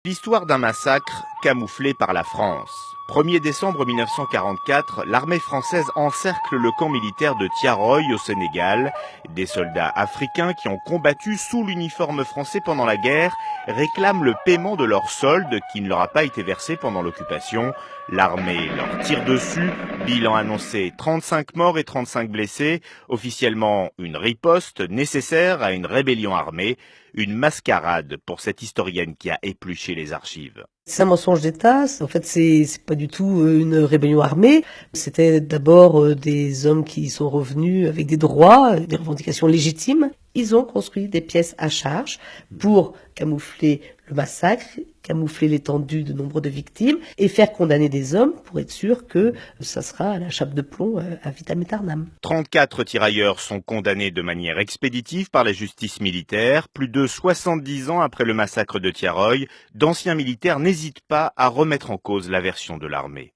L'histoire d'un massacre camouflé par la France. 1er décembre 1944, l'armée française encercle le camp militaire de Tiaroy au Sénégal. Des soldats africains qui ont combattu sous l'uniforme français pendant la guerre réclament le paiement de leur solde qui ne leur a pas été versé pendant l'occupation. L'armée leur tire dessus, bilan annoncé 35 morts et 35 blessés, officiellement une riposte nécessaire à une rébellion armée, une mascarade pour cette historienne qui a épluché les archives. C'est un mensonge d'État. En fait, c'est pas du tout une rébellion armée. C'était d'abord des hommes qui sont revenus avec des droits, des revendications légitimes. Ils ont construit des pièces à charge pour camoufler le massacre, camoufler l'étendue de nombre de victimes et faire condamner des hommes pour être sûr que ça sera à la chape de plomb à vitam aeternam. 34 tirailleurs sont condamnés de manière expéditive par la justice militaire. Plus de 70 ans après le massacre de Tiaroy, d'anciens militaires n'hésitent pas à remettre en cause la version de l'armée.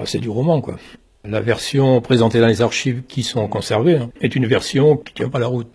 C'est du roman, quoi. La version présentée dans les archives qui sont conservées est une version qui tient pas la route.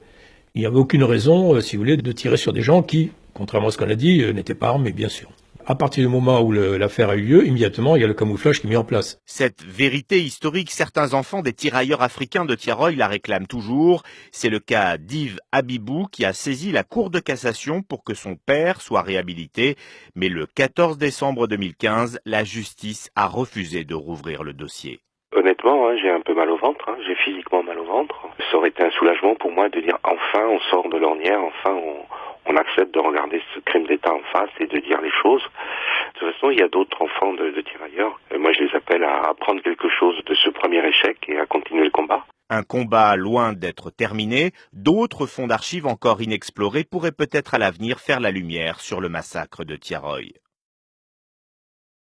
Il n'y avait aucune raison, si vous voulez, de tirer sur des gens qui, contrairement à ce qu'on a dit, n'étaient pas armés, bien sûr. À partir du moment où l'affaire a eu lieu, immédiatement, il y a le camouflage qui est mis en place. Cette vérité historique, certains enfants des tirailleurs africains de Tiaroy la réclament toujours. C'est le cas d'Yves Habibou qui a saisi la Cour de cassation pour que son père soit réhabilité. Mais le 14 décembre 2015, la justice a refusé de rouvrir le dossier. Honnêtement, j'ai un peu mal au ventre, j'ai physiquement mal au ventre. Ça aurait été un soulagement pour moi de dire enfin on sort de l'ornière, enfin on accepte de regarder ce crime d'État en face et de dire les choses. De toute façon, il y a d'autres enfants de tirailleurs. Et moi, je les appelle à apprendre quelque chose de ce premier échec et à continuer le combat. Un combat loin d'être terminé, d'autres fonds d'archives encore inexplorés pourraient peut-être à l'avenir faire la lumière sur le massacre de Tiaroy.